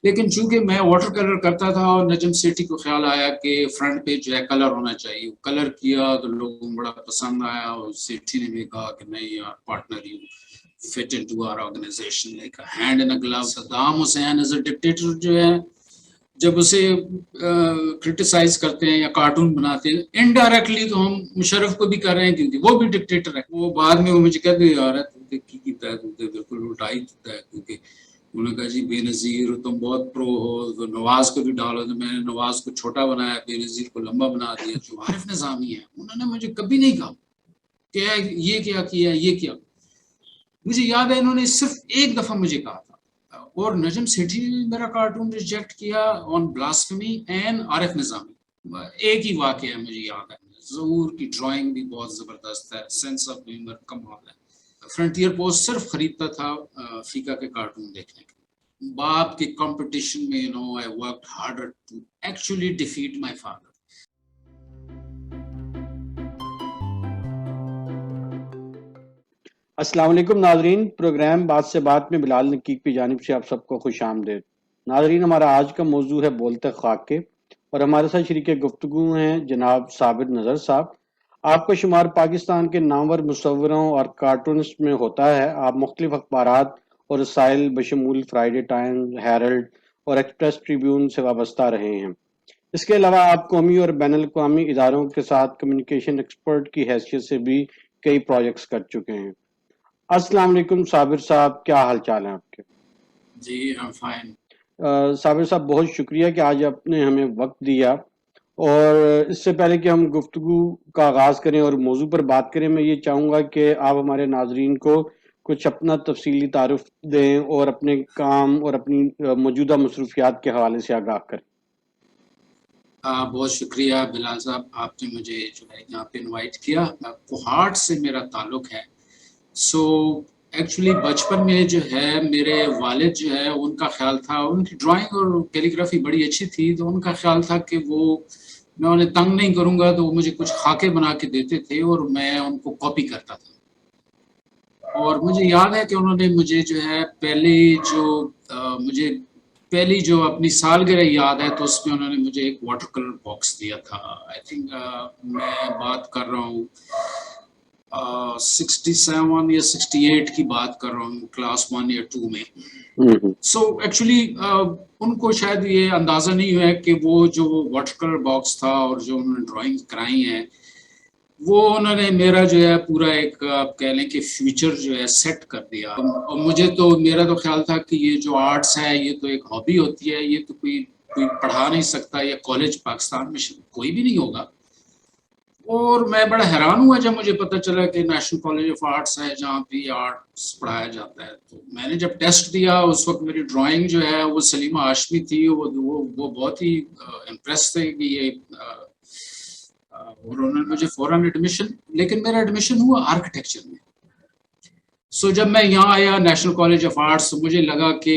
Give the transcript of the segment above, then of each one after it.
لیکن چونکہ میں واٹر کلر کرتا تھا اور نجم سیٹھی کو خیال آیا کہ فرنٹ پہ جو ہے کلر ہونا چاہیے، کلر کیا تو لوگوں کو بڑا پسند آیا، اور سیٹھی نے بھی کہا کہ نہیں یار partner you fit into our organization like hand in glove. Saddam Hussein as a dictator جو ہے جب اسے کرٹیسائز کرتے ہیں یا کارٹون بناتے ہیں انڈائریکٹلی، تو ہم مشرف کو بھی کر رہے ہیں کیونکہ وہ بھی ڈکٹیٹر ہے۔ وہ بعد میں وہ مجھے کہتے ہیں یار تو کی کیتا ہے، تو بالکل الٹا ہی کیتا ہے، کیونکہ انہوں نے کہا جی بے نظیر تم بہت پرو ہو، تو نواز کو بھی ڈالو، تو میں نے نواز کو چھوٹا بنایا، بے نظیر کو لمبا بنا دیا۔ جو عارف نظامی ہے انہوں نے مجھے کبھی نہیں کہا کہ یہ کیا کیا یہ کیا، مجھے یاد ہے انہوں نے صرف ایک دفعہ مجھے کہا تھا۔ اور نجم سیٹھی نے میرا کارٹون ریجیکٹ کیا آن بلاسفمی اینڈ عارف نظامی۔ ایک ہی واقعہ ہے مجھے یاد ہے، ظہور کی ڈرائنگ بھی بہت زبردست ہے، سینس آف ہیومر کمال ہے۔ فرنٹیئر پوسٹ صرف خریدتا تھا فیکا کے کارٹون دیکھنے کے۔ باپ کے کمپٹیشن میں I worked harder to actually defeat my father۔ السلام علیکم ناظرین، پروگرام بات سے بات میں بلال نقیق کی جانب سے آپ سب کو خوش آمدید۔ ناظرین، ہمارا آج کا موضوع ہے بولتے خاک کے، اور ہمارے ساتھ شریک گفتگو ہیں جناب صابر نظر صاحب۔ آپ کا شمار پاکستان کے نامور مصوروں اور کارٹونسٹ میں ہوتا ہے۔ آپ مختلف اخبارات اور رسائل بشمول فرائیڈے ٹائمز، ہیرلڈ اور ایکسپریس ٹریبیون سے وابستہ رہے ہیں۔ اس کے علاوہ آپ قومی اور بین الاقوامی اداروں کے ساتھ کمیونیکیشن ایکسپرٹ کی حیثیت سے بھی کئی پروجیکٹس کر چکے ہیں۔ السلام علیکم صابر صاحب، کیا حال چال ہیں آپ کے؟ جی فائن۔ صابر صاحب بہت شکریہ کہ آج آپ نے ہمیں وقت دیا، اور اس سے پہلے کہ ہم گفتگو کا آغاز کریں اور موضوع پر بات کریں، میں یہ چاہوں گا کہ آپ ہمارے ناظرین کو کچھ اپنا تفصیلی تعارف دیں اور اپنے کام اور اپنی موجودہ مصروفیات کے حوالے سے آگاہ کریں۔ بہت شکریہ بلال صاحب، آپ نے مجھے جو ہے یہاں پہ انوائٹ کیا۔ کوہاٹ سے میرا تعلق ہے، سو ایکچولی بچپن میں جو ہے میرے والد جو ہے ان کا خیال تھا، ان کی ڈرائنگ اور کیلیگرافی بڑی اچھی تھی، تو ان کا خیال تھا کہ وہ میں انہیں تنگ نہیں کروں گا، تو وہ مجھے کچھ خاکے بنا کے دیتے تھے اور میں ان کو کاپی کرتا تھا۔ اور مجھے یاد ہے کہ انہوں نے مجھے جو ہے پہلی جو اپنی سالگرہ یاد ہے، تو اس میں انہوں نے مجھے ایک واٹر کلر باکس دیا تھا۔ آئی تھنک میں بات کر رہا ہوں 67 یا 68 کی بات کر رہا ہوں، کلاس 1 یا 2 میں۔ سو ایکچولی ان کو شاید یہ اندازہ نہیں ہوا کہ وہ جو واٹر کلر باکس تھا اور جو انہوں نے ڈرائنگ کرائی ہیں، وہ انہوں نے میرا جو ہے پورا ایک آپ کہہ لیں کہ فیوچر جو ہے سیٹ کر دیا۔ اور مجھے تو میرا تو خیال تھا کہ یہ جو آرٹس ہے یہ تو ایک ہابی ہوتی ہے، یہ تو کوئی پڑھا نہیں سکتا، یا کالج پاکستان میں کوئی بھی نہیں ہوگا۔ اور میں بڑا حیران ہوا جب مجھے پتہ چلا کہ نیشنل کالج آف آرٹس ہے جہاں پہ آرٹس پڑھایا جاتا ہے۔ تو میں نے جب ٹیسٹ دیا، اس وقت میری ڈرائنگ جو ہے وہ سلیمہ ہاشمی تھی، وہ بہت ہی امپریس تھے کہ یہ، اور انہوں نے مجھے فوراً ایڈمیشن، لیکن میرا ایڈمیشن ہوا آرکیٹیکچر میں۔ سو جب میں یہاں آیا نیشنل کالج آف آرٹس، مجھے لگا کہ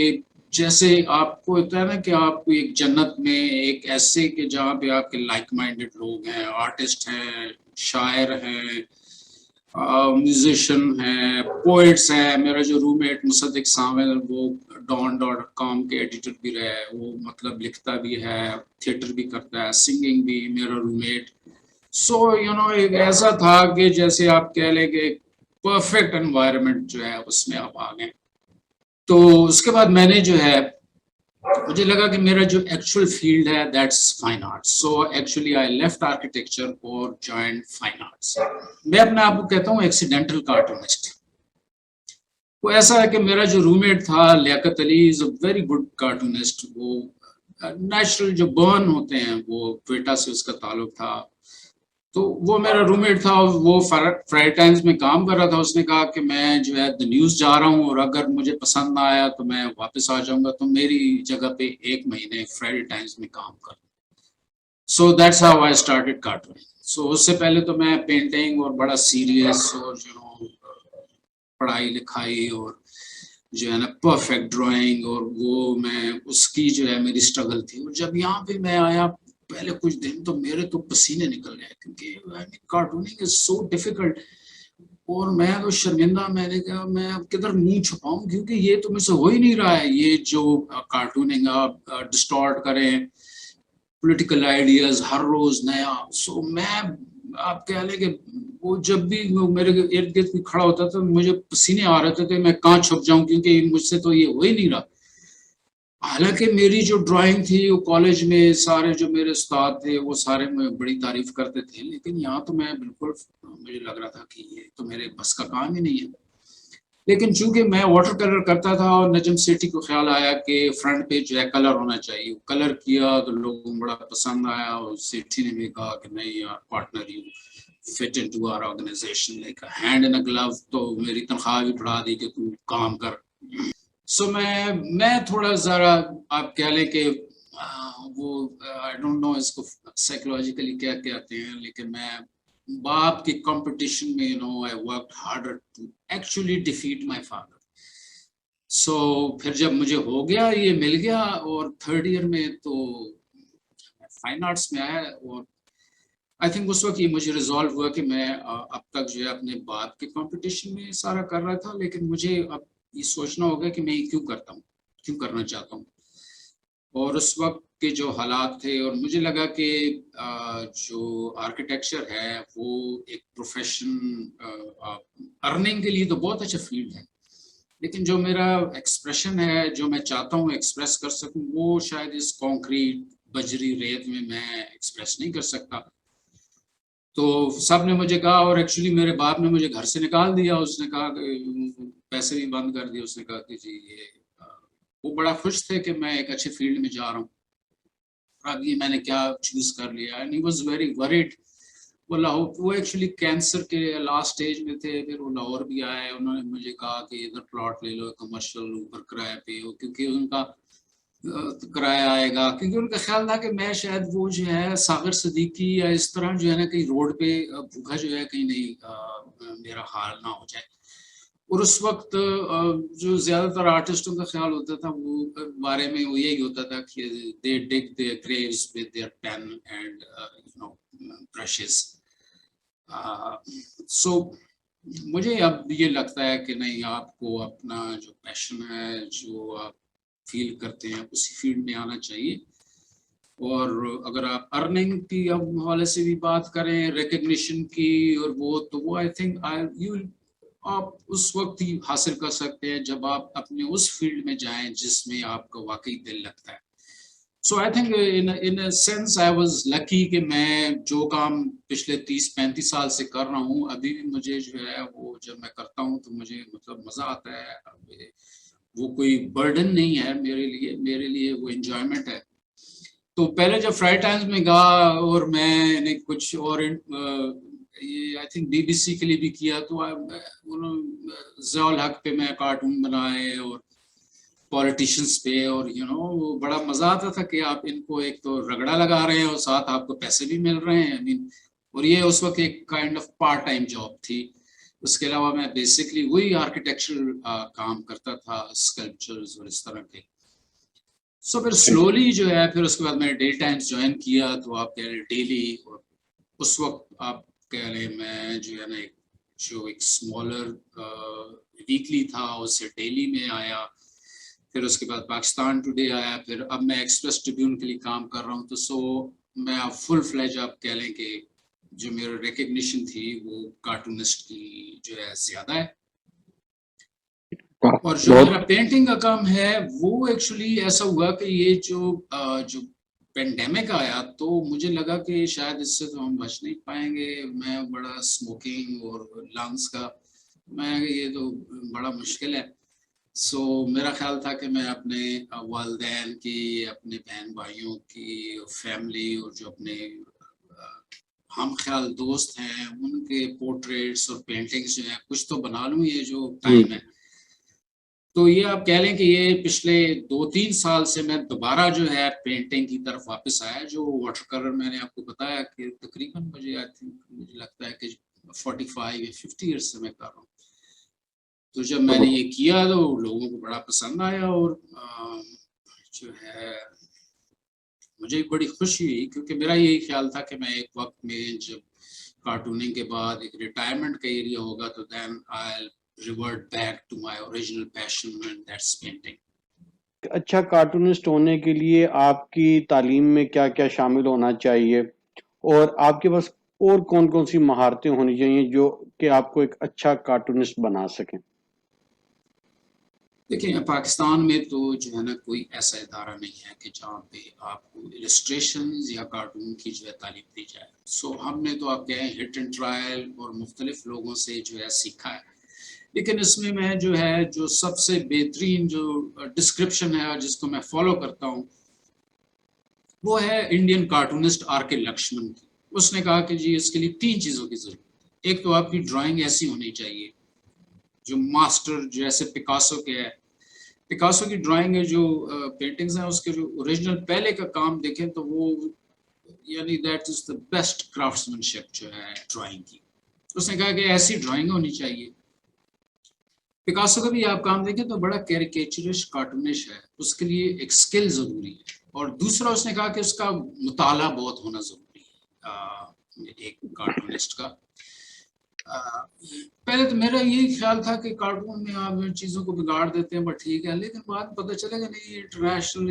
جیسے آپ کو ہوتا ہے نا کہ آپ کو ایک جنت میں ایک ایسے کہ جہاں پہ آپ کے لائک مائنڈڈ لوگ ہیں، آرٹسٹ ہیں، شاعر ہیں، میوزیشین ہیں، پوئٹس ہیں۔ میرا جو روم میٹ مصدق سامل، وہ ڈان.com کے ایڈیٹر بھی رہے، وہ مطلب لکھتا بھی ہے، تھیٹر بھی کرتا ہے، سنگنگ بھی، میرا روم میٹ۔ سو ایک ایسا تھا کہ جیسے آپ کہہ لیں کہ پرفیکٹ انوائرمنٹ جو ہے اس میں آپ آ گئے۔ تو اس کے بعد میں نے جو ہے مجھے لگا کہ میرا جو ایکچوئل فیلڈ ہے that's fine arts. So actually I left architecture اور جوائنڈ فائن آرٹس۔ میں اپنے آپ کو کہتا ہوں ایکسیڈنٹل کارٹونسٹ۔ وہ ایسا ہے کہ میرا جو روم میٹ تھا لیاقت علی از اے ویری گڈ کارٹونسٹ۔ وہ نیچرل جو برن ہوتے ہیں وہ کوئٹہ سے اس کا تعلق تھا، تو وہ میرا روم میٹ تھا، وہ فرائیڈے ٹائمز میں کام کر رہا تھا۔ اس نے کہا کہ میں جو ہے دی نیوز جا رہا ہوں، اور اگر مجھے پسند نہ آیا تو میں واپس آ جاؤں گا، تو میری جگہ پہ 1 مہینے فرائیڈے ٹائمز میں کام کر۔ So that's how I started cartooning. So اس سے پہلے تو میں پینٹنگ اور بڑا سیریس اور پڑھائی لکھائی اور جو ہے نا پرفیکٹ ڈرائنگ، اور وہ میں اس کی جو ہے میری اسٹرگل تھی۔ اور جب یہاں پہ میں آیا پہلے کچھ دن تو میرے تو پسینے نکل گئے، کیونکہ کارٹوننگ از سو ڈیفیکلٹ۔ اور میں تو شرمندہ، میں نے کہا میں اب کدھر منہ چھپاؤں، کیونکہ یہ تو مجھ سے ہو ہی نہیں رہا ہے، یہ جو کارٹوننگ آپ ڈسٹارٹ کریں پولیٹیکل آئیڈیاز ہر روز نیا. سو میں آپ کہہ لیں کہ وہ جب بھی میرے ارد گرد کھڑا ہوتا تھا مجھے پسینے آ رہے تھے، میں کہاں چھپ جاؤں، کیونکہ مجھ سے تو یہ ہو ہی نہیں رہا. حالانکہ میری جو ڈرائنگ تھی وہ کالج میں سارے جو میرے استاد تھے وہ سارے میں بڑی تعریف کرتے تھے، لیکن یہاں تو میں بالکل مجھے لگ رہا تھا کہ یہ تو میرے بس کا کام ہی نہیں ہے. لیکن چونکہ میں واٹر کلر کرتا تھا اور نجم سیٹھی کو خیال آیا کہ فرنٹ پہ جو ہے کلر ہونا چاہیے، کلر کیا تو لوگوں کو بڑا پسند آیا، اور سیٹھی نے بھی کہا کہ نہیں یار partner you fit into our organization like hand in a glove, تو میری تنخواہ بھی بڑھا دی کہ تو کام کر. سو میں تھوڑا ذرا آپ کہہ لیں کہ وہ آئی ڈونٹ نو اس کو سائیکولوجیکلی کیا کہتے ہیں، لیکن میں باپ کی کمپٹیشن میں I worked harder to actually defeat my father. سو پھر جب مجھے ہو گیا یہ مل گیا، اور تھرڈ ایئر میں تو فائن آرٹس میں آیا، اور آئی تھنک اس وقت یہ مجھے ریزالو ہوا کہ میں اب تک جو ہے اپنے باپ کے کمپٹیشن میں سارا کر رہا تھا، لیکن مجھے اب یہ سوچنا ہوگا کہ میں یہ کیوں کرتا ہوں، کیوں کرنا چاہتا ہوں. اور اس وقت کے جو حالات تھے، اور مجھے لگا کہ جو آرکیٹیکچر ہے وہ ایک پروفیشن ارننگ کے لیے تو بہت اچھا فیلڈ ہے، لیکن جو میرا ایکسپریشن ہے، جو میں چاہتا ہوں ایکسپریس کر سکوں، وہ شاید اس کانکریٹ بجری ریت میں ایکسپریس نہیں کر سکتا. تو سب نے مجھے کہا، اور ایکچولی میرے باپ نے مجھے گھر سے نکال دیا، اس نے کہا کہ پیسے بھی بند کر دیے. اس نے کہا کہ جی یہ وہ بڑا خوش تھے کہ میں ایک اچھے فیلڈ میں جا رہا ہوں، اور اب یہ میں نے کیا چوز کر لیا. And he was very word. وہ لاہور، وہ ایکچولی کینسر کے لاسٹ اسٹیج میں تھے، پھر وہ لاہور بھی آئے. انہوں نے مجھے کہا کہ ادھر پلاٹ لے لو کمرشل، اوپر کرایہ پہ ہو، کیونکہ ان کا کرایہ آئے گا، کیونکہ ان کا خیال تھا کہ میں شاید وہ جو ہے ساغر صدیقی یا اس طرح جو ہے نا کہیں روڈ پہ بھوکا جو ہے کہیں نہیں میرا حال نہ ہو جائے. اور اس وقت جو زیادہ تر آرٹسٹوں کا خیال ہوتا تھا وہ بارے میں وہ یہی ہوتا تھا کہ they dig their graves with their pen and brushes. So مجھے اب یہ لگتا ہے کہ نہیں، آپ کو اپنا جو پیشن ہے، جو آپ فیل کرتے ہیں، اسی فیلڈ میں آنا چاہیے. اور اگر آپ ارننگ کی اب حوالے سے بھی بات کریں، ریکگنیشن کی، اور وہ آئی تھنک آپ اس وقت ہی حاصل کر سکتے ہیں جب آپ اپنے اس فیلڈ میں جائیں جس میں آپ کا واقعی دل لگتا ہے. So I think in a sense I was lucky کہ میں جو کام پچھلے 30-35 سال سے کر رہا ہوں، ابھی بھی مجھے جو ہے وہ جب میں کرتا ہوں تو مجھے مطلب مزہ آتا ہے. وہ کوئی برڈن نہیں ہے میرے لیے وہ انجوائمنٹ ہے. تو پہلے جب فرائی ٹائمز میں گیا، اور میں نے کچھ اور یہ آئی تھنک BBC کے لیے بھی کیا، تو ضیاء الحق پہ میں کارٹون بنائے، اور پولیٹیشینس پہ، اور بڑا مزہ آتا تھا کہ آپ ان کو ایک تو رگڑا لگا رہے ہیں اور ساتھ آپ کو پیسے بھی مل رہے ہیں. اور یہ اس وقت ایک kind of part time job تھی. اس کے علاوہ میں بیسکلی وہی آرکیٹیکچرل کام کرتا تھا، اسکلپچرز اور اس طرح کے. سو پھر سلولی جو ہے، پھر اس کے بعد میں نے ڈیلی ٹائمز جوائن کیا. تو آپ کہہ رہے ڈیلی، اور اس وقت آپ کہہ رہے میں جو ہے نا جو ایک اسمالر ویکلی تھا اس سے ڈیلی میں آیا، پھر اس کے بعد پاکستان ٹوڈے آیا، پھر اب میں ایکسپریس ٹریبیون کے لیے کام کر رہا ہوں. تو سو میں اب فل فلیج آپ کہہ لیں کہ جو میرا ریکگنیشن تھی وہ کارٹونسٹ کی جو ہے زیادہ ہے. اور جو میرا پینٹنگ کا کام ہے وہ ایکچولی ایسا ہوا کہ یہ جو پینڈیمک آیا تو مجھے لگا کہ شاید اس سے تو ہم بچ نہیں پائیں گے. میں بڑا اسموکنگ اور لنگس کا یہ تو بڑا مشکل ہے. سو میرا خیال تھا کہ میں اپنے والدین کی، اپنے بہن بھائیوں کی، فیملی، اور جو اپنے ہم خیال دوست ہیں ان کے پورٹریٹس اور پینٹنگز جو ہیں کچھ تو بنا لوں. یہ جو ٹائم ہے، تو یہ آپ کہہ لیں کہ یہ پچھلے 2-3 سال سے میں دوبارہ جو ہے پینٹنگ کی طرف واپس آیا. جو واٹر کلر میں نے آپ کو بتایا کہ تقریباً مجھے لگتا ہے کہ 45 یا 50 ایئرس سے میں کر رہا ہوں. تو جب میں نے یہ کیا تو لوگوں کو بڑا پسند آیا، اور جو ہے مجھے بڑی خوشی ہوئی کیونکہ میرا یہی خیال تھا کہ میں ایک وقت میں جب کارٹوننگ کے بعد ایک ریٹائرمنٹ کا ایریا ہوگا تو then I revert back to my original passion and that's painting. اچھا کارٹونسٹ ہونے کے لیے آپ کی تعلیم میں کیا کیا شامل ہونا چاہیے اور آپ کے پاس اور کون کون سی مہارتیں ہونی چاہیے جو کہ آپ کو ایک اچھا کارٹونسٹ بنا سکیں؟ دیکھیں پاکستان میں تو جو ہے نا کوئی ایسا ادارہ نہیں ہے کہ جہاں پہ آپ کو السٹریشنز یا کارٹون کی جو ہے تعلیم دی جائے. سو ہم نے تو آپ کہیں ہٹ اینڈ ٹرائل اور مختلف لوگوں سے جو ہے سیکھا ہے. لیکن اس میں جو ہے جو سب سے بہترین جو ڈسکرپشن ہے جس کو میں فالو کرتا ہوں وہ ہے انڈین کارٹونسٹ آر کے لکشمن کی. اس نے کہا کہ جی اس کے لیے 3 چیزوں کی ضرورت ہے. ایک تو آپ کی ڈرائنگ ایسی ہونی چاہیے جو ماسٹر جیسے پکاسو کے ہے. پکاسو کی ڈرائنگ ہے جو پینٹنگز ہیں اس کے جو اوریجنل پہلے کا کام دیکھیں تو وہ یعنی that is the best craftsmanship جو ہے ڈرائنگ کی. اس نے کہا کہ ایسی ڈرائنگ ہونی چاہیے. پکاسو کا بھی آپ کام دیکھیں تو بڑا کیریکیچرش کارٹونش ہے. اس کے لیے ایک سکل ضروری ہے. اور دوسرا اس نے کہا کہ اس کا مطالعہ بہت ہونا ضروری ہے ایک کارٹونسٹ کا. پہلے تو میرا یہی خیال تھا کہ کارٹون میں آپ چیزوں کو بگاڑ دیتے ہیں بٹ ٹھیک ہے. لیکن بعد پتہ چلے گا نہیں انٹرنیشنل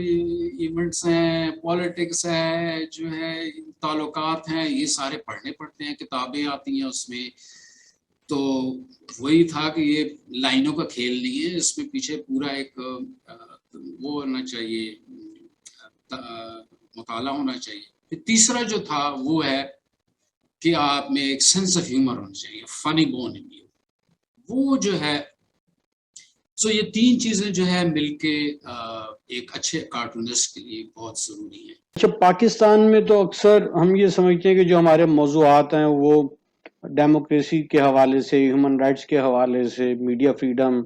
ایونٹس ہیں, پالیٹکس ہے, جو ہے تعلقات ہیں, یہ سارے پڑھنے پڑتے ہیں, کتابیں آتی ہیں اس میں. تو وہی تھا کہ یہ لائنوں کا کھیل نہیں ہے, اس میں پیچھے پورا ایک وہ ہونا چاہیے, مطالعہ ہونا چاہیے. پھر تیسرا جو تھا وہ ہے کہ آپ میں ایک سینس آف ہیومر ہونا چاہیے, فنی بون ان یو. وہ جو ہے سو یہ 3 چیزیں جو ہے مل کے ایک اچھے کارٹونسٹ کے لیے بہت ضروری ہیں. اچھا پاکستان میں تو اکثر ہم یہ سمجھتے ہیں کہ جو ہمارے موضوعات ہیں وہ ڈیموکریسی کے حوالے سے, ہیومن رائٹس کے حوالے سے, میڈیا فریڈم,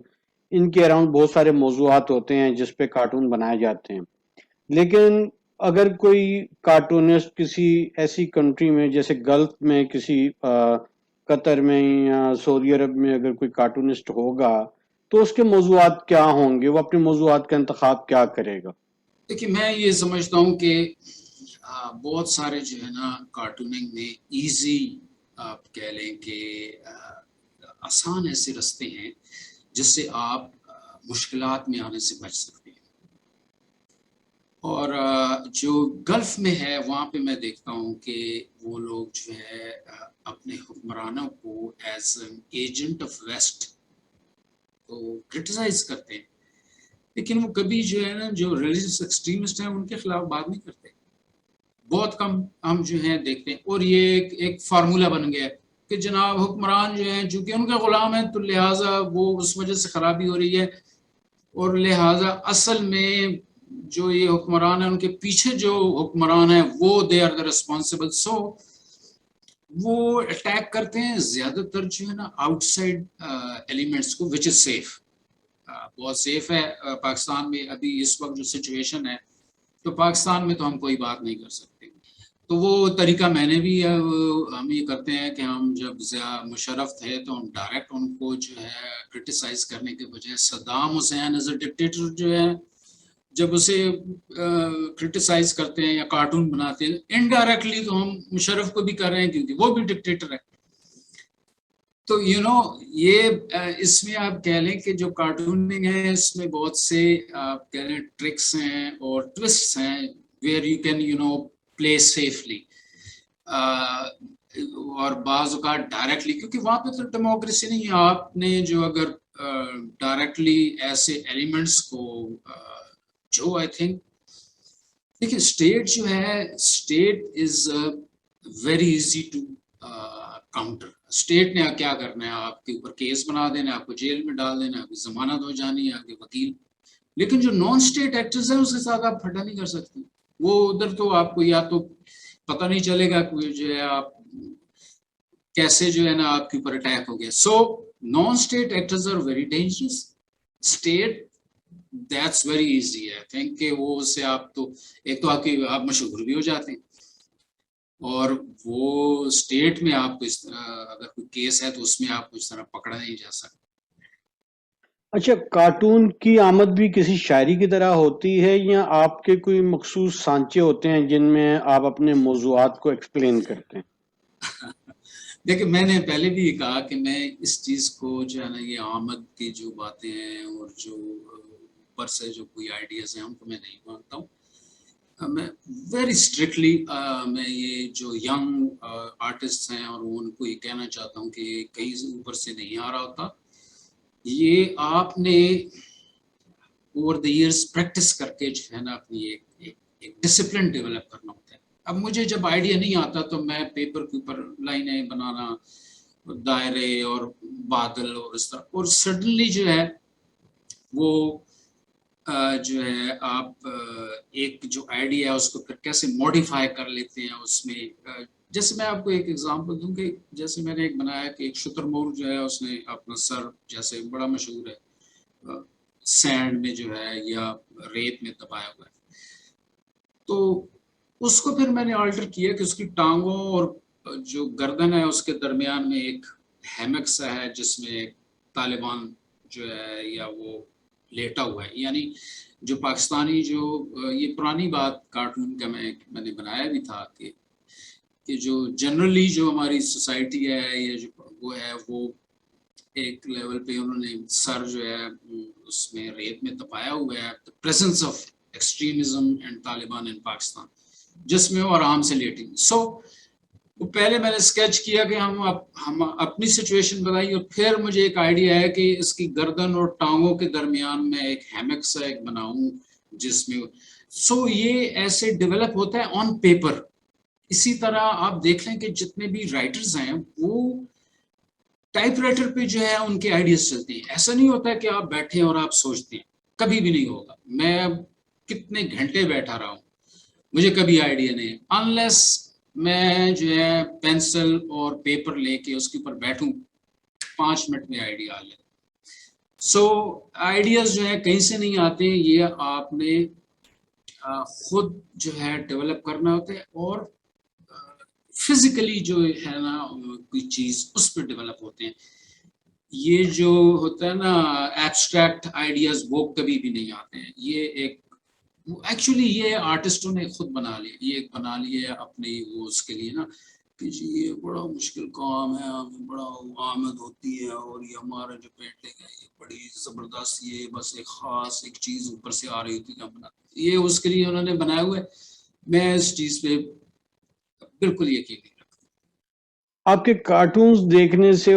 ان کے اراؤنڈ بہت سارے موضوعات ہوتے ہیں جس پہ کارٹون بنائے جاتے ہیں. لیکن اگر کوئی کارٹونسٹ کسی ایسی کنٹری میں جیسے گلف میں, کسی قطر میں یا سعودی عرب میں اگر کوئی کارٹونسٹ ہوگا تو اس کے موضوعات کیا ہوں گے, وہ اپنے موضوعات کا انتخاب کیا کرے گا؟ دیکھیے میں یہ سمجھتا ہوں کہ بہت سارے جو ہے نا کارٹوننگ میں ایزی آپ کہہ لیں کہ آسان ایسے رستے ہیں جس سے آپ مشکلات میں آنے سے بچ سکتے ہیں. اور جو گلف میں ہے وہاں پہ میں دیکھتا ہوں کہ وہ لوگ جو ہے اپنے حکمرانوں کو as an agent of west تو کرٹیسائز کرتے ہیں, لیکن وہ کبھی جو ہے نا جو ریلیجس ایکسٹریمسٹ ہیں ان کے خلاف بات نہیں کرتے. بہت کم ہم جو ہیں دیکھتے ہیں. اور یہ ایک فارمولا بن گیا کہ جناب حکمران جو ہیں چونکہ ان کے غلام ہیں تو لہٰذا وہ اس وجہ سے خرابی ہو رہی ہے, اور لہٰذا اصل میں جو یہ حکمران ہیں ان کے پیچھے جو حکمران ہیں وہ دے آر دا ریسپانسبل. سو وہ اٹیک کرتے ہیں زیادہ تر جو ہے نا آؤٹ سائڈ ایلیمنٹس کو, وچ از سیف. بہت سیف ہے پاکستان میں ابھی اس وقت جو سچویشن ہے, تو پاکستان میں تو ہم کوئی بات نہیں کر سکتے. تو وہ طریقہ میں نے بھی ہم یہ کرتے ہیں کہ ہم جب مشرف تھے تو ہم ڈائریکٹ ان کو جو ہے کرٹیسائز کرنے کے بجائے Saddam Hussein as a dictator جو ہے جب اسے کرٹیسائز کرتے ہیں یا کارٹون بناتے ہیں انڈائریکٹلی تو ہم مشرف کو بھی کر رہے ہیں کیونکہ وہ بھی ڈکٹیٹر ہے. تو یہ اس میں آپ کہہ لیں کہ جو کارٹوننگ ہے اس میں بہت سے آپ کہہ لیں ٹرکس ہیں اور ٹوسٹس ہیں where you can play safely. اور بعض اوقات ڈائریکٹلی, کیونکہ وہاں پہ تو ڈیموکریسی نہیں ہے. آپ نے جو اگر ڈائریکٹلی ایسے ایلیمنٹس کو جو آئی تھنک دیکھیں اسٹیٹ جو ہے, state is very easy to counter. State نے کیا کرنا ہے, آپ کے اوپر کیس بنا دینا, آپ کو جیل میں ڈال دینا, آپ کی ضمانت ہو جانی ہے, آپ کے وکیل. لیکن جو نان اسٹیٹ ایکٹرز ہیں اس کے ساتھ آپ پھٹا نہیں کر سکتے. وہ ادھر تو آپ کو یا تو پتہ نہیں چلے گا کوئی جو ہے آپ کیسے جو ہے نا آپ کے اوپر اٹیک ہو گیا. So non state actors are very dangerous. State that's very easy ہے تھنک کہ وہ اس سے آپ تو ایک تو آپ مشہور بھی ہو جاتے ہیں, اور وہ اسٹیٹ میں آپ کو اس طرح اگر کوئی کیس ہے تو اس میں آپ کو اس طرح پکڑا نہیں جا سکتا. اچھا، کارٹون کی آمد بھی کسی شاعری کی طرح ہوتی ہے یا آپ کے کوئی مخصوص سانچے ہوتے ہیں جن میں آپ اپنے موضوعات کو ایکسپلین کرتے ہیں؟ دیکھیں میں نے پہلے بھی یہ کہا کہ میں اس چیز کو جو ہے نا یہ آمد کی جو باتیں ہیں اور جو اوپر سے جو کوئی آئیڈیاز ہیں ان کو میں نہیں مانتا ہوں. میں ویری اسٹرکٹلی میں یہ جو ینگ آرٹسٹ ہیں اور ان کو یہ کہنا چاہتا ہوں کہ کہیں سے اوپر سے نہیں آ رہا ہوتا. یہ آپ نے اوور دا ایئرس پریکٹس کر کے جو ہے نا اپنی ایک ڈسپلن ڈیولپ کرنا ہوتا ہے. اب مجھے جب آئیڈیا نہیں آتا تو میں پیپر کے اوپر لائنیں بنانا، دائرے اور بادل اور اس طرح، اور سڈنلی جو ہے وہ جو ہے آپ ایک جو آئیڈیا ہے اس کو پھر کیسے موڈیفائی کر لیتے ہیں اس میں. جیسے میں آپ کو ایک ایگزامپل دوں کہ جیسے میں نے ایک بنایا کہ ایک شتر مور جو ہے اس نے اپنا سر جیسے بڑا مشہور ہے سینڈ میں جو ہے یا ریت میں دبایا ہوا ہے، تو اس کو پھر میں نے آلٹر کیا کہ اس کی ٹانگوں اور جو گردن ہے اس کے درمیان میں ایک ہیمک سا ہے جس میں طالبان جو ہے یا وہ لیٹا ہوا ہے. یعنی جو پاکستانی جو یہ پرانی بات کارٹون کا میں نے بنایا بھی تھا کہ جو جنرلی جو ہماری سوسائٹی ہے یا جو وہ ہے وہ ایک لیول پہ انہوں نے سر جو ہے اس میں ریت میں دبایا ہوا ہے. Presence of extremism and Taliban in Pakistan, جس میں وہ آرام سے لیٹیں. سو پہلے میں نے اسکیچ کیا کہ ہم اپنی سچویشن بتائی اور پھر مجھے ایک آئیڈیا ہے کہ اس کی گردن اور ٹانگوں کے درمیان میں ایک ہیمک سا ایک بناؤں جس میں یہ ایسے ڈیولپ ہوتا ہے آن پیپر. اسی طرح آپ دیکھ لیں کہ جتنے بھی رائٹرز ہیں وہ ٹائپ رائٹر پہ جو ہے ان کے آئیڈیاز چلتے ہیں. ایسا نہیں ہوتا ہے کہ آپ بیٹھیں اور آپ سوچتے ہیں، کبھی بھی نہیں ہوگا. میں کتنے گھنٹے بیٹھا رہا ہوں مجھے کبھی آئیڈیا نہیں، انلیس میں جو ہے پینسل اور پیپر لے کے اس کے اوپر بیٹھوں 5 منٹ میں آئیڈیا آ جائے. آئیڈیاز جو ہے کہیں سے نہیں آتے، یہ آپ نے خود جو ہے ڈیولپ کرنا ہوتا ہے اور فزیکلی جو ہے نا کوئی چیز اس پہ ڈیولپ ہوتے ہیں. یہ جو ہوتا ہے نا ایبسٹریکٹ آئیڈیاز وہ کبھی بھی نہیں آتے ہیں. یہ ایک ایکچولی یہ آرٹسٹوں نے خود بنا لیا، یہ ایک بنا لیا اپنے وہ اس کے لیے نا کہ جی یہ بڑا مشکل کام ہے، ہمیں بڑا آمد ہوتی ہے اور یہ ہمارا جو پینٹنگ ہے یہ بڑی زبردست، یہ بس ایک خاص ایک چیز اوپر سے آ رہی ہوتی ہے بناتے. یہ اس کے لیے انہوں نے بنایا ہوا ہے. میں اس چیز پہ بالکل یقین نہیں رکھتا. آپ کے کارٹونز دیکھنے سے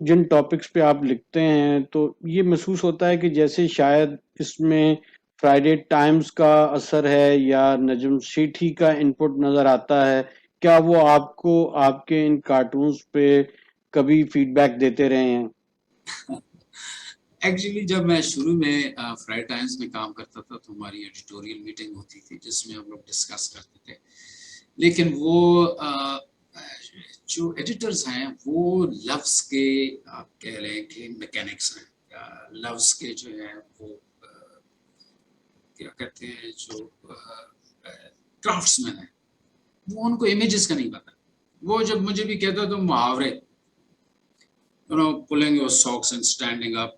جن ٹاپکس پہ آپ لکھتے ہیں تو یہ محسوس ہوتا ہے کہ جیسے شاید اس میں فرائیڈے ٹائمز کا اثر ہے یا نجم سیٹھی کا انپٹ نظر آتا ہے. کیا وہ آپ کو آپ کے ان کارٹونز پہ کبھی فیڈ بیک دیتے رہے ہیں؟ ایکچولی جب میں شروع میں فرائیڈے ٹائمز میں کام کرتا تھا تو ہماری ایڈیٹوریل میٹنگ ہوتی تھی جس میں ہم لوگ ڈسکس کرتے تھے، لیکن وہ جو ایڈیٹرز ہیں وہ لفظ کے آپ کہہ لیں کہ میکینکس ہیں، لفظ کے جو ہے وہ کیا کہتے ہیں جو کرافٹس مین ہیں، وہ ان کو امیجز کا نہیں پتا. وہ جب مجھے بھی کہتا تو محاورے pulling your socks and standing up,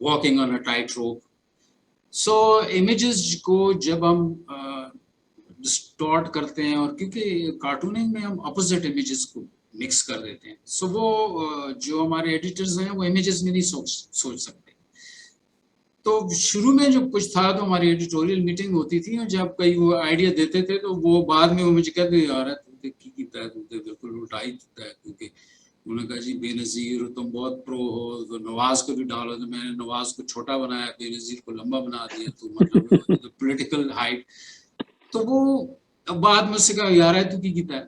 walking on a tight rope. So images کو جب ہم ڈسٹورٹ کرتے ہیں اور کیونکہ کارٹوننگ میں ہم اپوزٹ امیجز کو مکس کر دیتے ہیں، سو وہ جو ہمارے ایڈیٹرز ہیں وہ امیجز میں نہیں سوچ سکتے. تو شروع میں جو کچھ تھا تو ہماری ایڈیٹوریل میٹنگ ہوتی تھی اور جب کئی وہ آئیڈیا دیتے تھے تو وہ بعد میں وہ مجھے کہتے یار کی کیتا ہے تو بالکل الٹا ہی کیتا ہے، کیونکہ انہوں نے کہا جی بے نظیر تم بہت پرو ہو، تو نواز کو بھی ڈالو. تو میں نے نواز کو چھوٹا بنایا، بے نظیر کو لمبا بنا دیا، تو مطلب پولیٹیکل ہائٹ. تو وہ بعد میں سے کہا یار ہے تو کی کیتا ہے.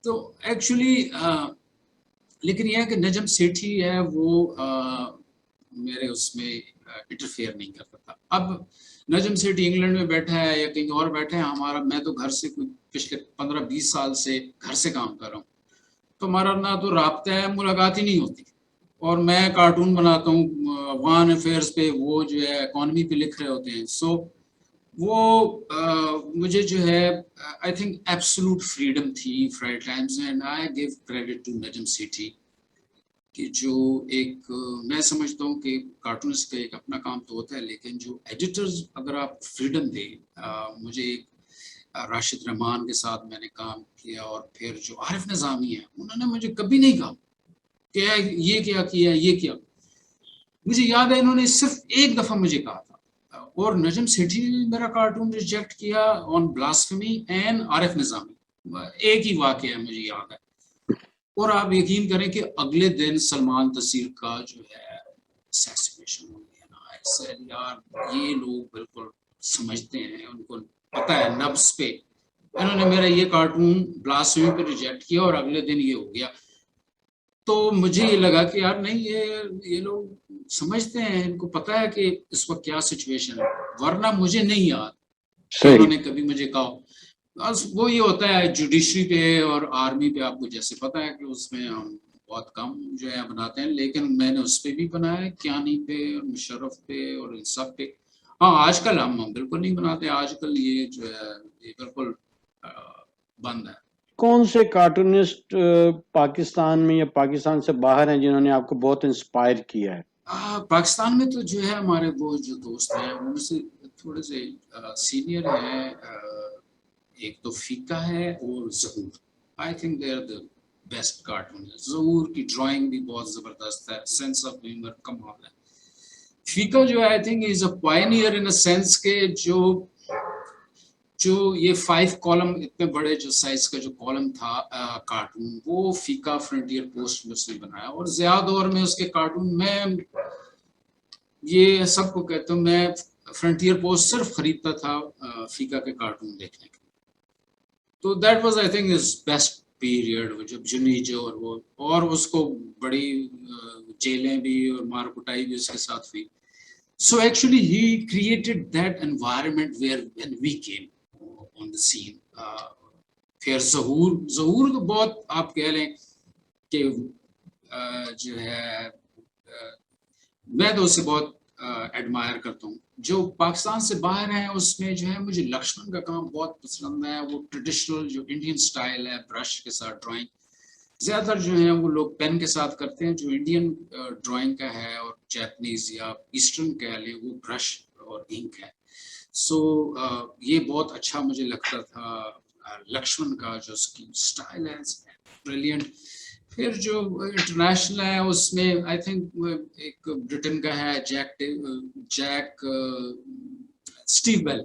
تو ایکچولی لیکن یہ ہے کہ نجم سیٹھی ہے وہ میرے اس میں انٹرفیئر نہیں کرتا تھا. اب نجم سیٹھی انگلینڈ میں بیٹھا ہے یا کہیں اور بیٹھا ہے، ہمارا میں تو گھر سے پچھلے 15-20 سال سے گھر سے کام کر رہا ہوں، تو ہمارا نہ تو رابطہ ہے، ملاقات ہی نہیں ہوتی. اور میں کارٹون بناتا ہوں افغان افیئرس پہ، وہ جو ہے اکانومی پہ لکھ رہے ہوتے ہیں. سو وہ مجھے جو ہے آئی تھنک ایبسولوٹ فریڈم تھی Friday Times, and I gave credit to Najam Sethi کہ جو ایک میں سمجھتا ہوں کہ کارٹونسٹ کا ایک اپنا کام تو ہوتا ہے، لیکن جو ایڈیٹرز اگر آپ فریڈم دیں، مجھے ایک راشد رحمان کے ساتھ میں نے کام کیا، اور پھر جو عارف نظامی ہیں انہوں نے مجھے کبھی نہیں کہا کہ یہ کیا کیا یہ کیا. مجھے یاد ہے انہوں نے صرف ایک دفعہ مجھے کہا تھا، اور نجم سیٹھی نے میرا کارٹون ریجیکٹ کیا آن بلاسفمی اینڈ عارف نظامی. ایک ہی واقعہ ہے مجھے یاد ہے. اور آپ یقین کریں کہ اگلے دن سلمان تصیر کا جو ہے اسیسینیشن ہو گیا نا. ایسے یار یہ لوگ بالکل سمجھتے ہیں، ان کو پتہ ہے نبض پہ. انہوں نے میرا یہ کارٹون بلاسفمی پہ ریجیکٹ کیا اور اگلے دن یہ ہو گیا. تو مجھے یہ لگا کہ یار نہیں، یہ لوگ سمجھتے ہیں، ان کو پتہ ہے کہ اس وقت کیا سچویشن ہے، ورنہ مجھے نہیں یاد کہ انہوں نے کبھی مجھے کہا. بس وہ یہ ہوتا ہے جوڈیشری پہ اور آرمی پہ، آپ کو جیسے پتہ ہے کہ اس میں ہم بہت کم جو ہے بناتے ہیں، لیکن میں نے اس پہ بھی بنایا ہے، کیانی پہ اور مشرف پہ اور ان سب پہ. ہاں آج کل ہم بالکل نہیں بناتے، آج کل یہ جو ہے یہ بالکل بند ہے. کون سے کارٹونسٹ پاکستان میں یا پاکستان سے باہر ہیں جنہوں نے آپ کو بہت انسپائر کیا ہے؟ پاکستان میں تو جو ہے ہمارے وہ جو دوست ہیں ان سے تھوڑے سے سینئر ہیں. ایک تو فیقہ ہے اور Zahoor. I think they are the best cartoon. Zahoor کی ڈرائنگ بھی بہت زبردست ہے، سینس آف ہیومر کمال ہے. فیقہ جو I think is a pioneer in a sense کہ جو یہ 5 کالم اتنے بڑے جو سائز کا جو کالم تھا کارٹون، وہ فیقہ فرنٹیئر پوسٹ میں اس نے بنایا. اور زیادہ دور میں اس کے کارٹون میں یہ سب کو کہتا ہوں، میں فرنٹیئر پوسٹ صرف خریدتا تھا فیقہ کے کارٹون دیکھنے کے. تو that was I think is best period. جب جنیجو اور وہ، اور اس کو بڑی جیلیں بھی اور مار کٹائی بھی اس کے ساتھ ہوئی. So actually he created that environment where when we came on the scene. پھر ظہور تو بہت آپ کہہ لیں کہ جو ہے میں تو اسے بہت ایڈمائر کرتا ہوں. جو پاکستان سے باہر ہیں اس میں جو ہے مجھے لکشمن کا کام بہت پسند ہے. وہ ٹریڈیشنل جو انڈین سٹائل ہے، برش کے ساتھ ڈرائنگ زیادہ تر جو ہیں وہ لوگ پین کے ساتھ کرتے ہیں. جو انڈین ڈرائنگ کا ہے اور جیپنیز یا ایسٹرن کہہ لیں، وہ برش اور انک ہے. سو یہ بہت اچھا مجھے لگتا تھا لکشمن کا جو اس کی سٹائل ہے، بریلینٹ. پھر جو انٹرنیشنل ہے اس میں آئی تھنک ایک برٹن کا ہے جیک اسٹیو بیل،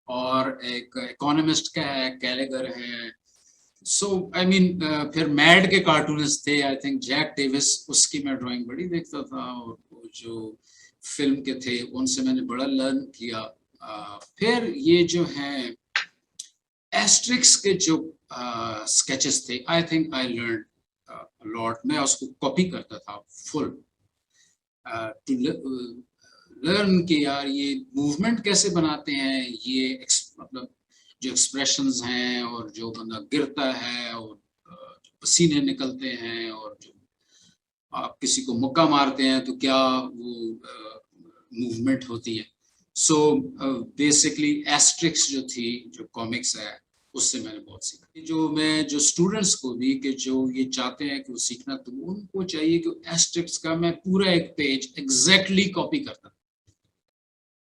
اور ایک اکانومسٹ کا ہے کیلیگر ہے. سو آئی مین پھر میڈ کے کارٹونسٹ تھے آئی تھنک جیک ڈیوس، اس کی میں ڈرائنگ بڑی دیکھتا تھا. اور جو فلم کے تھے ان سے میں نے بڑا لرن کیا. پھر یہ جو ہیں ایسٹرکس کے جو اسکیچز تھے، I think I learn lot. میں اس کو کاپی کرتا تھا فل ٹو لرن کہ یار یہ موومنٹ کیسے بناتے ہیں، یہ مطلب جو ایکسپریشنز ہیں، اور جو بندہ گرتا ہے اور پسینے نکلتے ہیں، اور جو آپ کسی کو مکہ مارتے ہیں تو کیا وہ موومنٹ ہوتی ہے. سو بیسکلی ایسٹرکس جو تھی جو کامکس ہے اس سے میں نے بہت سیکھا. جو اسٹوڈنٹس کو بھی کہ جو یہ چاہتے ہیں کہ وہ سیکھنا، تو ان کو چاہیے کہ ایسٹرکس کا میں پورا ایک پیج ایگزیکٹلی کاپی کرتا.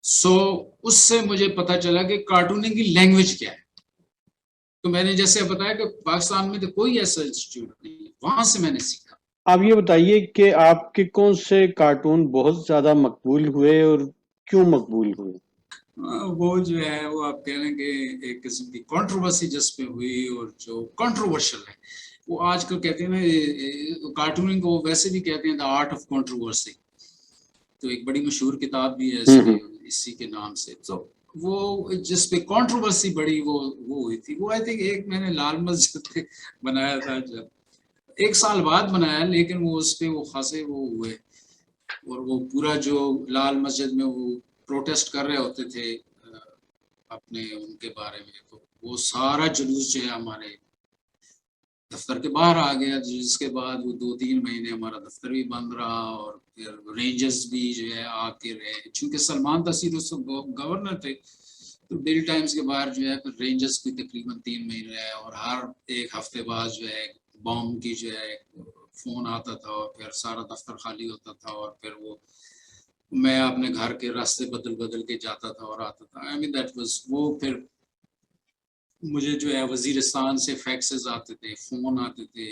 سو اس سے مجھے پتا چلا کہ کارٹوننگ کی لینگویج کیا ہے. تو میں نے جیسے بتایا کہ پاکستان میں تو کوئی ایسا انسٹیٹیوٹ نہیں ہے، وہاں سے میں نے سیکھا. آپ یہ بتائیے کہ آپ کے کون سے کارٹون بہت زیادہ مقبول ہوئے اور کیوں مقبول ہوئے؟ وہ جو ہے وہ آپ کہہ لیں کہ ایک قسم کی کنٹروورسی جس پہ ہوئی، اور جو کنٹروورشل ہے وہ آج کل کہتے ہیں نا کارٹوننگ کو ویسے بھی کہتے ہیں دا آرٹ آف کنٹروورسی. تو ایک بڑی مشہور کتاب بھی ہے اسی کے نام سے. تو وہ جس پہ کنٹروورسی بڑی وہ ہوئی تھی، وہ آئی تھنک ایک میں نے لال مسجد پہ بنایا تھا، جب 1 سال بعد بنایا، لیکن وہ اس پہ وہ خاصے وہ ہوئے. اور وہ پورا جو لال مسجد میں وہ پروٹیسٹ کر رہے ہوتے تھے اپنے ان کے بارے میں، تو وہ سارا جلوس جو ہے ہمارے دفتر کے باہر آ گیا، جس کے بعد وہ 2-3 مہینے ہمارا دفتر بھی بند رہا. اور پھر رینجرز بھی جو ہے آ کے رہے، چونکہ سلمان تصیر اس گورنر تھے، تو ڈیلی ٹائمز کے باہر جو ہے پھر رینجرز بھی تقریباً 3 مہینے رہے. اور ہر ایک ہفتے بعد جو ہے بام کی جو ہے فون آتا تھا اور پھر سارا دفتر خالی ہوتا تھا اور پھر وہ میں اپنے گھر کے راستے بدل کے جاتا تھا اور آتا تھا. I mean that was وہ پھر مجھے جو ہے وزیرستان سے فیکسز آتے تھے, فون آتے تھے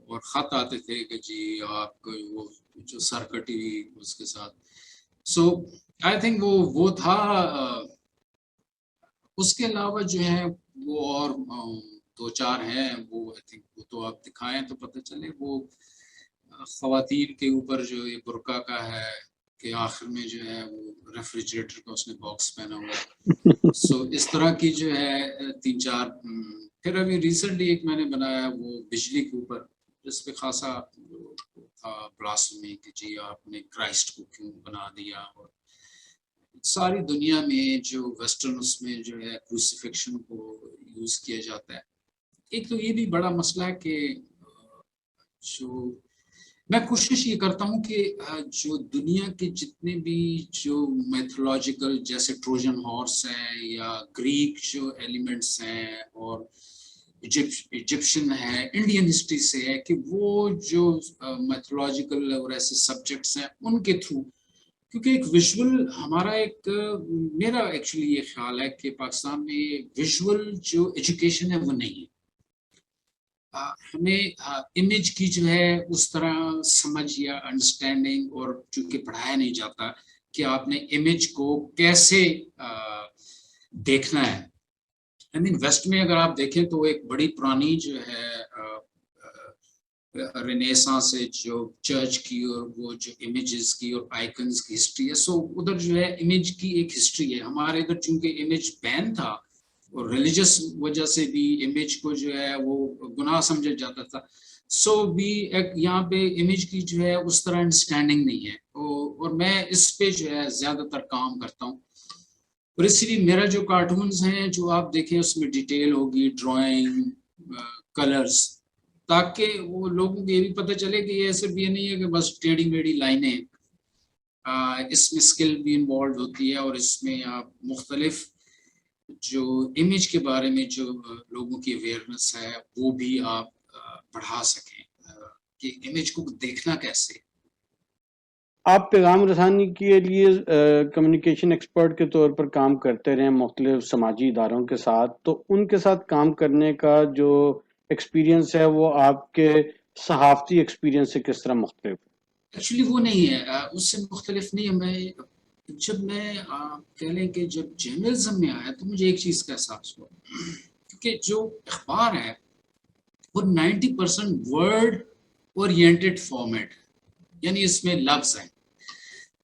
اور خط آتے تھے کہ جی آپ کو وہ جو سر کٹی ہوئی اس کے ساتھ. سو آئی تھنک وہ تھا. اس کے علاوہ جو ہے وہ اور دو چار ہیں, وہ آئی تھنک وہ تو آپ دکھائیں تو پتہ چلے. وہ خواتین کے اوپر جو یہ برقع کا ہے کہ آخر میں جو ہے وہ ریفریجریٹر کا اس نے باکس پہنا ہوا ہے. سو اس طرح کی جو ہے تین چار. پھر ابھی ریسنٹلی ایک میں نے بنایا وہ بجلی کے اوپر, جس پہ خاصا تھا بلاسفمی کہ جی آپ نے کرائسٹ کو کیوں بنا دیا. اور ساری دنیا میں جو ویسٹرن اس میں جو ہے کروسیفکشن کو یوز کیا جاتا ہے. ایک تو یہ بھی بڑا مسئلہ ہے کہ جو میں کوشش یہ کرتا ہوں کہ جو دنیا کے جتنے بھی جو میتھولوجیکل جیسے ٹروجن ہارس ہیں یا گریک جو ایلیمنٹس ہیں اور ایجپشن ہے, انڈین ہسٹری سے ہے, کہ وہ جو میتھولوجیکل اور ایسے سبجیکٹس ہیں ان کے تھرو, کیونکہ ایک ویژول ہمارا ایک میرا ایکچولی یہ خیال ہے کہ پاکستان میں ویژول جو ایجوکیشن ہے وہ نہیں ہے. ہمیں امیج کی جو ہے اس طرح سمجھ یا انڈرسٹینڈنگ اور چونکہ پڑھایا نہیں جاتا کہ آپ نے امیج کو کیسے دیکھنا ہے. آئی مین ویسٹ میں اگر آپ دیکھیں تو ایک بڑی پرانی جو ہے رینیسانس سے جو چرچ کی اور وہ جو امیجز کی اور آئیکنز کی ہسٹری ہے. سو ادھر جو ہے امیج کی ایک ہسٹری ہے. ہمارے ادھر چونکہ امیج بین تھا اور ریلیجس وجہ سے بھی امیج کو جو ہے وہ گناہ سمجھا جاتا تھا. سو بھی ایک یہاں پہ امیج کی جو ہے اس طرح انڈرسٹینڈنگ نہیں ہے, اور میں اس پہ جو ہے زیادہ تر کام کرتا ہوں. اور اسی لیے میرا جو کارٹونز ہیں جو آپ دیکھیں اس میں ڈیٹیل ہوگی, ڈرائنگ, کلرز, تاکہ وہ لوگوں کو یہ بھی پتہ چلے کہ یہ صرف یہ نہیں ہے کہ بس ٹیڑھی میڑھی لائنیں, اس میں اسکل بھی انوالو ہوتی ہے اور اس میں آپ مختلف جو امیج کے بارے میں جو لوگوں کی اویئرنس ہے وہ بھی آپ بڑھا سکیں کہ امیج کو دیکھنا کیسے. آپ پیغام رسانی کے لیے کمیونیکیشن ایکسپرٹ کے طور پر کام کرتے رہے مختلف سماجی اداروں کے ساتھ, تو ان کے ساتھ کام کرنے کا جو ایکسپیرینس ہے وہ آپ کے صحافتی ایکسپیرینس سے کس طرح مختلف ہے؟ ایکچولی وہ نہیں ہے, اس سے مختلف نہیں ہے. میں کہہ لیں کہ جب جرنلزم میں آیا تو مجھے ایک چیز کا احساس ہوا کہ جو اخبار ہے وہ 90% ورڈ اورینٹڈ فارمیٹ ہے, یعنی اس میں لفظ ہیں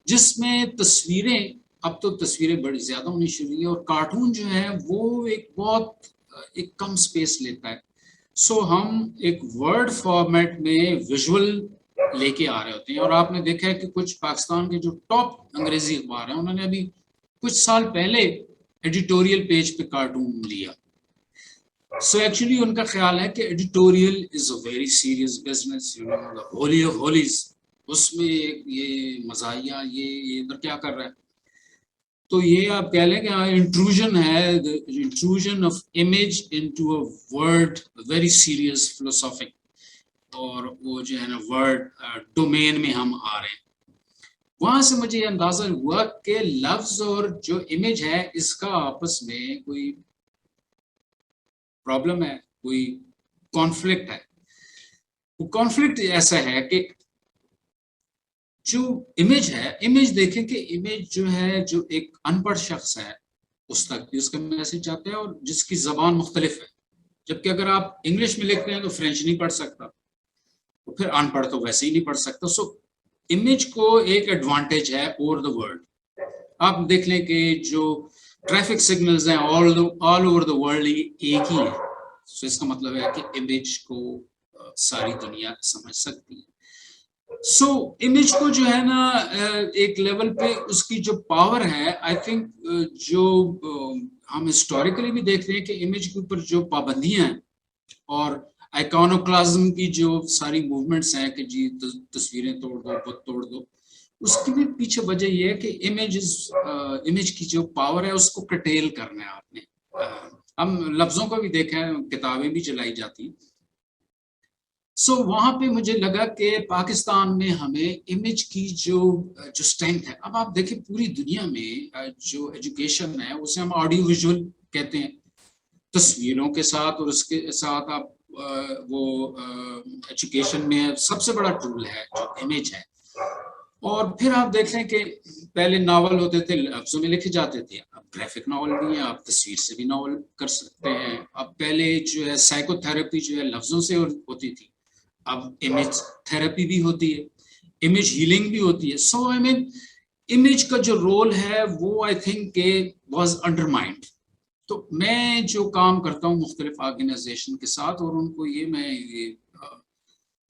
جس میں تصویریں, اب تو تصویریں بڑی زیادہ ہونی شروع ہوئی, اور کارٹون جو ہے وہ ایک بہت ایک کم سپیس لیتا ہے. سو ہم ایک ورڈ فارمیٹ میں ویژول لے کے آ رہے ہوتے ہیں. اور آپ نے دیکھا ہے کہ کچھ پاکستان کے جو ٹاپ انگریزی اخبار ہیں انہوں نے ابھی کچھ سال پہلے ایڈیٹوریل پیج پہ کارٹون لیا. سو ایکچولی ان کا خیال ہے کہ editorial is a very serious business, holy of holies, اس میں یہ مزاحیہ یہ ادھر کیا کر رہا ہے. تو یہ آپ کہہ لیں کہ انٹروژن ہے, intrusion of image into a word very serious philosophic, اور وہ جو ہے نا ورڈ ڈومین میں ہم آ رہے ہیں. وہاں سے مجھے یہ اندازہ ہوا کہ لفظ اور جو امیج ہے اس کا آپس میں کوئی پرابلم ہے, کوئی کانفلکٹ ہے. وہ کانفلکٹ ایسا ہے کہ جو امیج ہے, امیج دیکھیں کہ امیج جو ہے جو ایک ان پڑھ شخص ہے اس تک بھی اس کا میسج جاتا ہے, اور جس کی زبان مختلف ہے. جبکہ اگر آپ انگلش میں لکھتے ہیں تو فرینچ نہیں پڑھ سکتا, تو پھر ان پڑھ تو ویسے ہی نہیں پڑھ سکتا. سو امیج کو ایک ایڈوانٹیج ہے اوور دا ورلڈ. آپ دیکھ لیں کہ جو ٹریفک سگنلز ہیں آل اوور دا ورلڈ ایک ہی ہے. سو اس کا مطلب ہے کہ امیج کو ساری دنیا سمجھ سکتی ہے. سو امیج کو جو ہے نا ایک لیول پہ اس کی جو پاور ہے, آئی تھنک جو ہم ہسٹوریکلی بھی دیکھ رہے ہیں کہ امیج کے اوپر جو پابندیاں ہیں اور آئیکونوکلازم کی جو ساری موومنٹس ہیں کہ جی تصویریں توڑ دو, بت توڑ دو, اس کی بھی پیچھے وجہ یہ ہے کہ امیج کی جو پاور ہے اس کو کٹیل کرنا ہے آپ نے. ہم لفظوں کو بھی دیکھیں, کتابیں بھی چلائی جاتی, سو وہاں پہ مجھے لگا کہ پاکستان میں ہمیں امیج کی جو اسٹرینتھ ہے، اب آپ دیکھیں پوری دنیا میں جو ایجوکیشن ہے اسے ہم آڈیو ویژول کہتے ہیں، تصویروں کے ساتھ، اور اس کے ساتھ آپ وہ ایجوکیشن میں سب سے بڑا ٹول ہے جو امیج ہے۔ اور پھر آپ دیکھیں کہ پہلے ناول ہوتے تھے، لفظوں میں لکھے جاتے تھے، اب گرافک ناول بھی ہے، آپ تصویر سے بھی ناول کر سکتے ہیں۔ اب پہلے جو ہے سائیکو تھراپی جو ہے لفظوں سے ہوتی تھی، اب امیج تھراپی بھی ہوتی ہے، امیج ہیلنگ بھی ہوتی ہے۔ سو آئی مین امیج کا جو رول ہے وہ آئی تھنک کہ واز انڈرمائنڈ۔ تو میں جو کام کرتا ہوں مختلف آرگنائزیشن کے ساتھ، اور ان کو میں یہ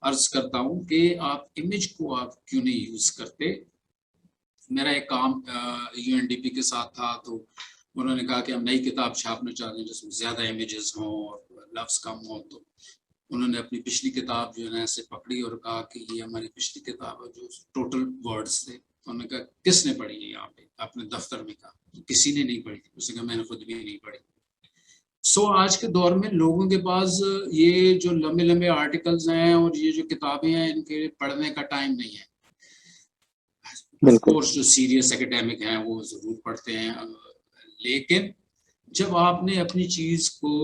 عرض کرتا ہوں کہ آپ امیج کو آپ کیوں نہیں یوز کرتے۔ میرا ایک کام یو این ڈی پی کے ساتھ تھا، تو انہوں نے کہا کہ ہم نئی کتاب چھاپنا چاہتے ہیں جس میں زیادہ امیجز ہوں اور لفظ کم ہوں، تو انہوں نے اپنی پچھلی کتاب جو ہے نا ایسے پکڑی اور کہا کہ یہ ہماری پچھلی کتاب ہے جو ٹوٹل ورڈز تھے۔ انہوں نے کہا کس نے پڑھی ہے یہاں پہ، اپنے دفتر میں کہا کسی نے نہیں پڑھی، اس نے کہا میں نے خود بھی نہیں پڑھی۔ سو آج کے دور میں لوگوں کے پاس یہ جو لمبے لمبے آرٹیکلز ہیں اور یہ جو کتابیں ہیں ان کے پڑھنے کا ٹائم نہیں ہے۔ آف کورس جو سیریس ایکیڈیمک ہیں وہ ضرور پڑھتے ہیں، لیکن جب آپ نے اپنی چیز کو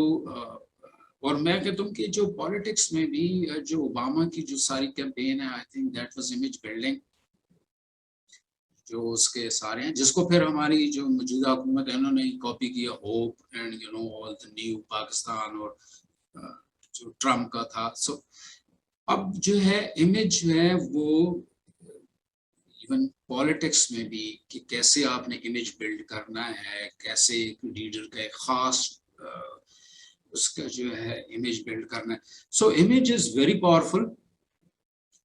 اور میں کہتا ہوں کہ جو پالیٹکس میں بھی جو اوباما کی جو ساری کیمپین ہے، I think that was image building, جو اس کے سارے ہیں، جس کو پھر ہماری جو موجودہ حکومت ہے انہوں نے کاپی کیا، hope and you know all the new Pakistan, اور جو ٹرمپ کا تھا۔ سو اب جو ہے امیج جو ہے وہ ایون پالیٹکس میں بھی کہ کیسے آپ نے امیج بلڈ کرنا ہے، کیسے لیڈر کا ایک خاص اس کا جو ہے امیج بلڈ کرنا ہے۔ سو امیج از ویری پاورفل،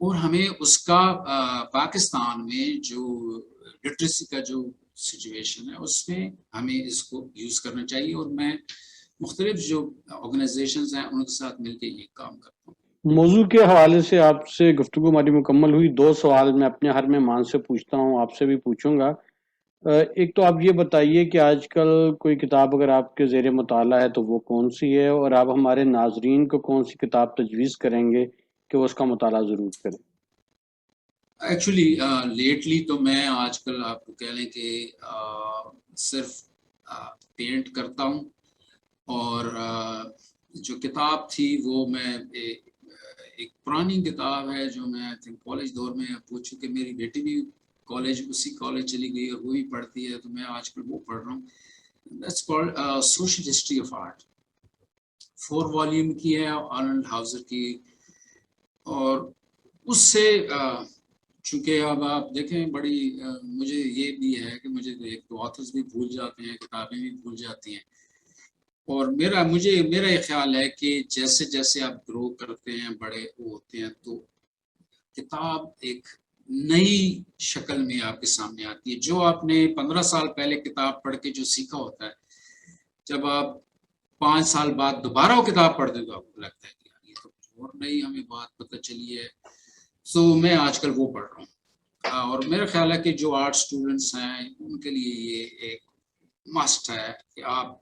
اور ہمیں اس کا پاکستان میں جو لٹریسی کا جو سچویشن ہے اس میں ہمیں اس کو یوز کرنا چاہیے، اور میں مختلف جو آرگنائزیشنز ہیں ان کے ساتھ مل کے یہ کام کرتا ہوں۔ موضوع کے حوالے سے آپ سے گفتگو ہماری مکمل ہوئی۔ 2 سوال میں اپنے ہر مہمان سے پوچھتا ہوں، آپ سے بھی پوچھوں گا۔ ایک تو آپ یہ بتائیے کہ آج کل کوئی کتاب اگر آپ کے زیر مطالعہ ہے تو وہ کون سی ہے، اور آپ ہمارے ناظرین کو کون سی کتاب تجویز کریں گے کہ وہ اس کا مطالعہ ضرور کریں؟ ایکچولی لیٹلی تو میں آج کل آپ کو کہہ لیں کہ صرف پینٹ کرتا ہوں، اور جو کتاب تھی وہ میں ایک پرانی کتاب ہے جو میں کالج دور میں پوچھوں کہ میری بیٹی بھی کالج اسی کالج چلی گئی اور وہ بھی پڑھتی ہے، تو میں آج کل وہ پڑھ رہا ہوں۔ That's called social history of art, 4 volume کی ہے آرنلڈ ہاؤزر کی، اور اس سے چونکہ اب آپ دیکھیں بڑی مجھے یہ بھی ہے کہ مجھے ایک تو آتھرز بھی بھول جاتے ہیں، کتابیں بھی بھول جاتی ہیں، اور میرا یہ خیال ہے کہ جیسے جیسے آپ گرو کرتے ہیں، بڑے ہوتے ہیں، تو کتاب ایک نئی شکل میں آپ کے سامنے آتی ہے۔ جو آپ نے 15 سال پہلے کتاب پڑھ کے جو سیکھا ہوتا ہے، جب آپ 5 سال بعد دوبارہ وہ کتاب پڑھتے تو آپ کو لگتا ہے کہ یہ تو اور نئی ہمیں بات پتہ چلی ہے۔ سو میں آج کل وہ پڑھ رہا ہوں، اور میرا خیال ہے کہ جو آرٹ اسٹوڈنٹس ہیں ان کے لیے یہ ایک مسٹ ہے کہ آپ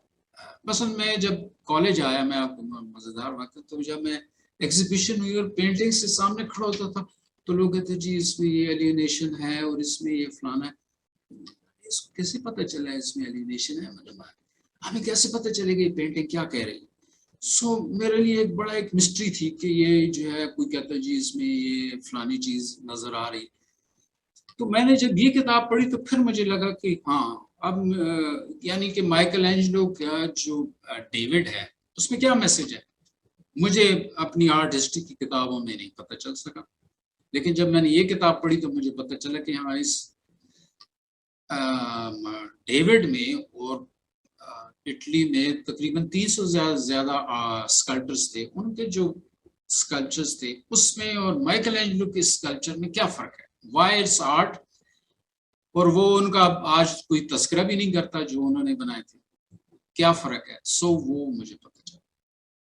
مثلا میں جب کالج آیا، میں آپ کو مزیدار بات ہے، تو جب میں ایگزیبیشن ہوئی اور پینٹنگ سے سامنے کھڑا ہوتا تھا تو لوگ کہتے جی اس میں یہ ایلینیشن ہے اور اس میں یہ فلانا ہے، اس کو کیسے پتہ چلا اس میں ایلینیشن ہے، مطلب ہمیں کیسے پتہ چلے گی پینٹنگ کیا کہہ رہی ہے۔ سو میرے لیے ایک بڑا ایک مسٹری تھی کہ یہ جو ہے کوئی کہتا ہے جی اس میں یہ فلانی چیز نظر آ رہی۔ تو میں نے جب یہ کتاب پڑھی تو پھر مجھے لگا کہ ہاں اب یعنی کہ مائیکل اینجلو کا جو ڈیوڈ ہے اس میں کیا میسج ہے، مجھے اپنی آرٹ ہسٹری کی کتابوں میں نہیں پتہ چل سکا، لیکن جب میں نے یہ کتاب پڑھی تو مجھے پتہ چلا کہ ہاں اس ڈیوڈ میں اور اٹلی میں تقریباً 300 سے زیادہ اسکلپٹرز تھے، ان کے جو اسکلپچرز تھے اس میں اور مائیکل اینجلو کے اسکلپچر میں کیا فرق ہے، وائی اٹس آرٹ، اور وہ ان کا آج کوئی تذکرہ بھی نہیں کرتا جو انہوں نے بنائے تھے، کیا فرق ہے۔ سو وہ مجھے پتہ چلا۔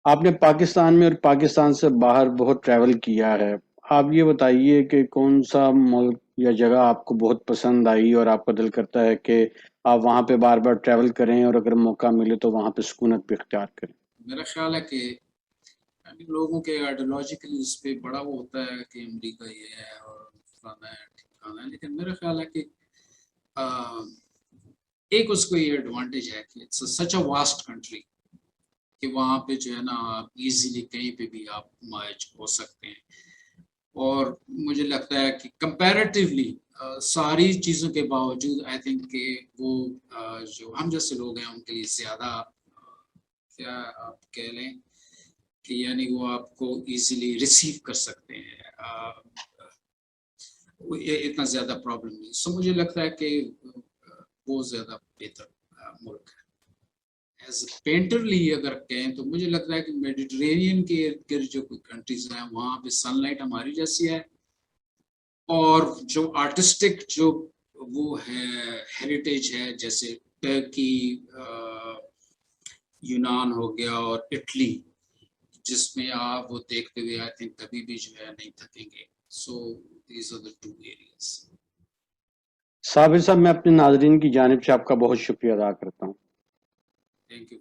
آپ نے پاکستان میں اور پاکستان سے باہر بہت ٹریول کیا ہے، آپ یہ بتائیے کہ کون سا ملک یا جگہ آپ کو بہت پسند آئی اور آپ کا دل کرتا ہے کہ آپ وہاں پہ بار بار ٹریول کریں اور اگر موقع ملے تو وہاں پہ سکونت بھی اختیار کریں؟ میرا خیال ہے کہ یعنی لوگوں کے آئیڈیولوجیکلی اس پہ بڑا وہ ہوتا ہے کہ امریکہ یہ ہے اور فلانا ہے ٹھکانا ہے، لیکن میرا خیال ہے کہ ایک اس کو یہ ایڈوانٹیج ہے کہ it's such a vast country کہ وہاں پہ جو ہے نا آپ ایزیلی کہیں پہ بھی آپ مائج ہو سکتے ہیں، اور مجھے لگتا ہے کہ کمپیریٹیولی ساری چیزوں کے باوجود آئی تھنک کہ وہ جو ہم جیسے لوگ ہیں ان کے لیے زیادہ کیا آپ کہہ لیں کہ یعنی وہ آپ کو ایزیلی ریسیو کر سکتے ہیں، اتنا زیادہ پرابلم نہیں، سو مجھے لگتا ہے کہ وہ زیادہ بہتر ملک ہے۔ ایز اے پینٹرلی اگر کہیں تو مجھے لگتا ہے کہ میڈیٹرینین کے ارد گرد جو کوئی کنٹریز ہیں وہاں پہ سن لائٹ ہماری جیسی ہے، اور جو آرٹسٹک جو وہ ہے ہیریٹیج ہے جیسے ٹرکی، یونان ہو گیا اور اٹلی، جس میں آپ وہ دیکھتے ہوئے آئی تھنک کبھی بھی جو ہے نہیں تھکیں گے، so these are the two areas. Sabir Sahib, میں اپنے ناظرین کی جانب سے آپ کا بہت شکریہ ادا کرتا ہوں۔ Thank you.